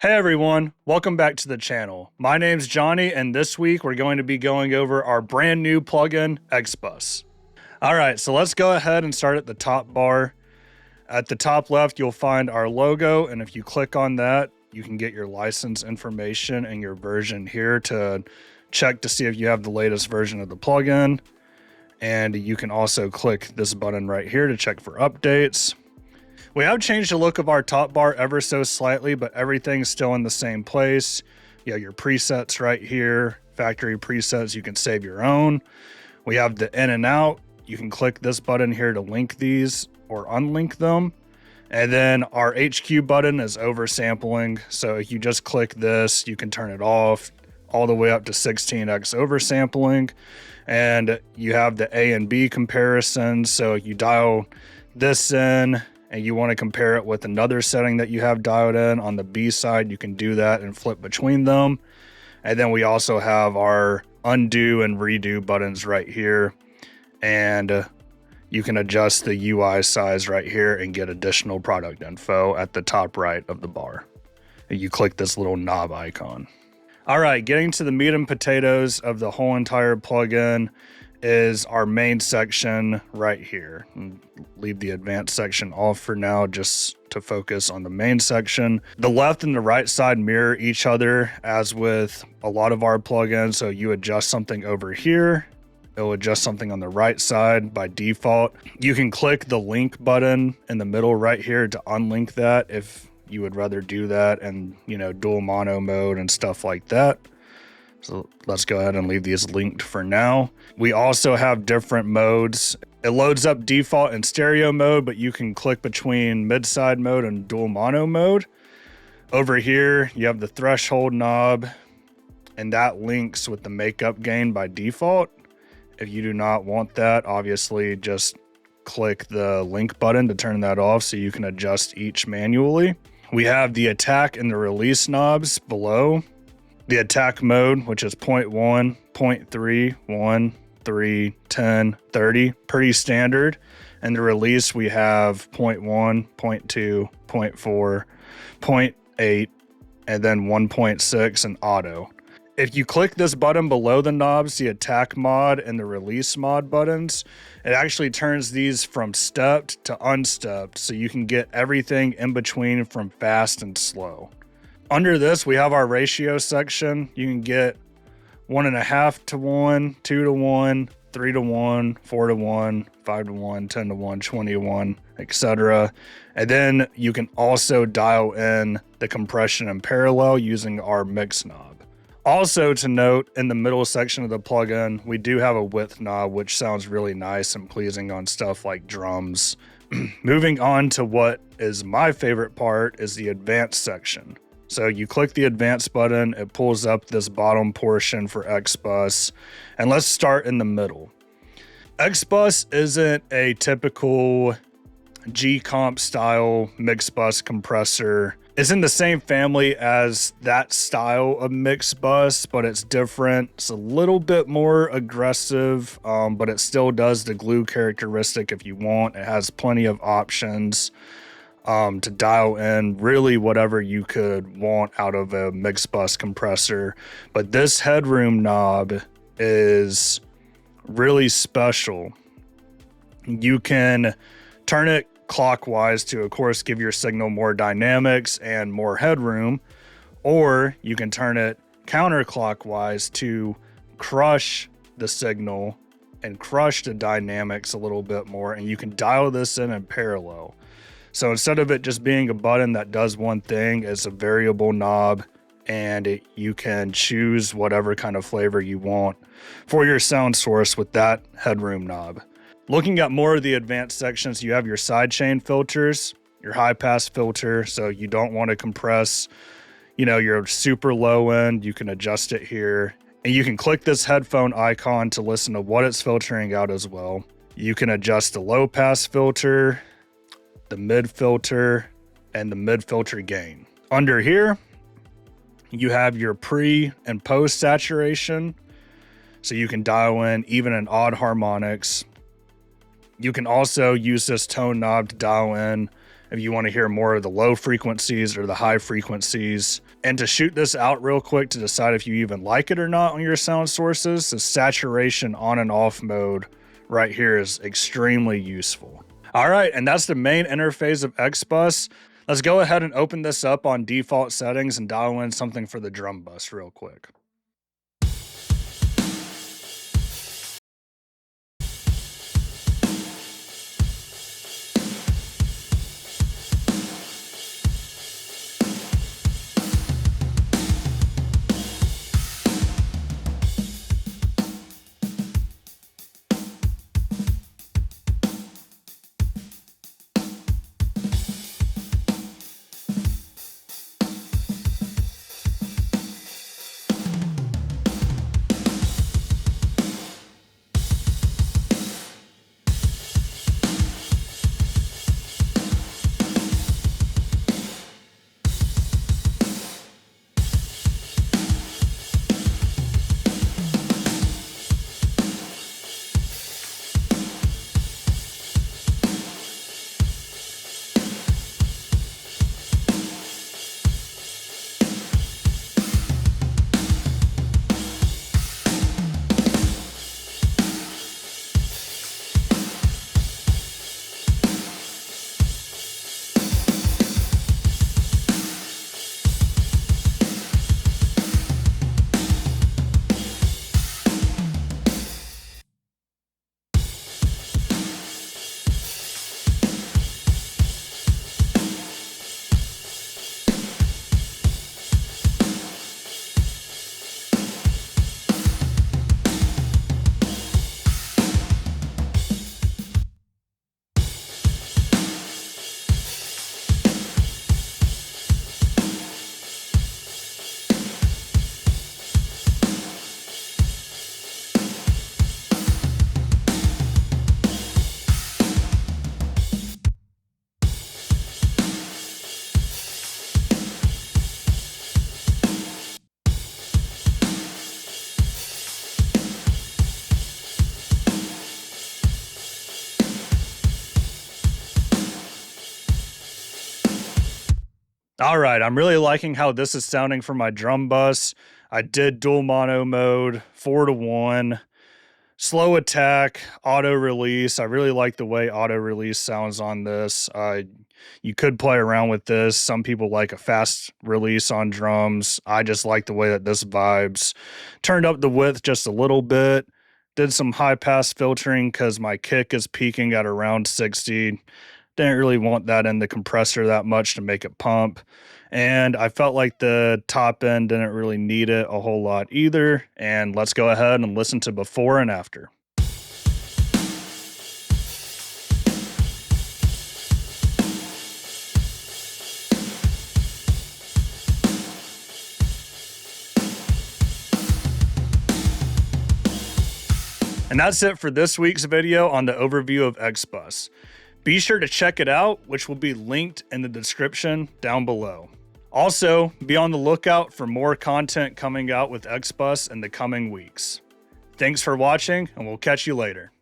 Hey everyone, welcome back to the channel. My name's Johnny, and this week we're going to be going over our brand new plugin, XBus. All right, so let's go ahead and start at the top bar. At the top left, you'll find our logo, and if you click on that, you can get your license information and your version here to check to see if you have the latest version of the plugin. And you can also click this button right here to check for updates. We have changed the look of our top bar ever so slightly, but everything's still in the same place. You have your presets right here, factory presets, you can save your own. We have the in and out. You can click this button here to link these or unlink them. And then our HQ button is oversampling. So if you just click this, you can turn it off all the way up to 16x oversampling. And you have the A and B comparison. So you dial this in, and you want to compare it with another setting that you have dialed in on the B side, you can do that and flip between them. And then we also have our undo and redo buttons right here. And you can adjust the UI size right here and get additional product info at the top right of the bar. And you click this little knob icon. All right, getting to the meat and potatoes of the whole entire plugin is our main section right here. Leave the advanced section off for now just to focus on the main section. The left and the right side mirror each other as with a lot of our plugins. So you adjust something over here, it'll adjust something on the right side by default. You can click the link button in the middle right here to unlink that if you would rather do that and, dual mono mode and stuff like that. So let's go ahead and leave these linked for now. We also have different modes. It loads up default and stereo mode, but you can click between mid-side mode and dual mono mode. Over here, you have the threshold knob, and that links with the makeup gain by default. If you do not want that, obviously just click the link button to turn that off so you can adjust each manually. We have the attack and the release knobs below. The attack mode, which is 0.1, 0.3, 1, 3, 10, 30, pretty standard. And the release, we have 0.1, 0.2, 0.4, 0.8, and then 1.6 and auto. If you click this button below the knobs, the attack mod and the release mod buttons, it actually turns these from stepped to unstepped, so you can get everything in between from fast and slow. Under this, we have our ratio section. You can get 1.5 to 1, 2 to 1, 3 to 1, 4 to 1, 5 to 1, 10 to 1, 20 to 1, etc. And then you can also dial in the compression in parallel using our mix knob. Also to note, in the middle section of the plugin, we do have a width knob, which sounds really nice and pleasing on stuff like drums. Moving on to what is my favorite part is the advanced section. So you click the advanced button, it pulls up this bottom portion for XBus, and let's start in the middle. XBus isn't a typical G-Comp style mix bus compressor. It's in the same family as that style of mix bus, but it's different. It's a little bit more aggressive, but it still does the glue characteristic if you want. It has plenty of options to dial in really whatever you could want out of a mix bus compressor. But this Headroom knob is really special. You can turn it clockwise to, of course, give your signal more dynamics and more headroom, or you can turn it counterclockwise to crush the signal and crush the dynamics a little bit more, and you can dial this in parallel. So instead of it just being a button that does one thing, it's a variable knob, and you can choose whatever kind of flavor you want for your sound source with that Headroom knob. Looking at more of the advanced sections, you have your sidechain filters, your high pass filter, so you don't want to compress, your super low end, you can adjust it here. And you can click this headphone icon to listen to what it's filtering out as well. You can adjust the low pass filter, the mid filter, and the mid filter gain. Under here, you have your pre and post saturation, so you can dial in even and odd harmonics. You can also use this tone knob to dial in if you want to hear more of the low frequencies or the high frequencies. And to shoot this out real quick to decide if you even like it or not on your sound sources, the saturation on and off mode right here is extremely useful. All right, and that's the main interface of XBus. Let's go ahead and open this up on default settings and dial in something for the drum bus real quick. All right, I'm really liking how this is sounding for my drum bus. I did dual mono mode, 4-to-1, slow attack, auto release. I really like the way auto release sounds on this. You could play around with this. Some people like a fast release on drums. I just like the way that this vibes. Turned up the width just a little bit. Did some high pass filtering because my kick is peaking at around 60. Didn't really want that in the compressor that much to make it pump. And I felt like the top end didn't really need it a whole lot either. And let's go ahead and listen to before and after. And that's it for this week's video on the overview of XBus. Be sure to check it out, which will be linked in the description down below. Also, be on the lookout for more content coming out with XBus in the coming weeks. Thanks for watching, and we'll catch you later.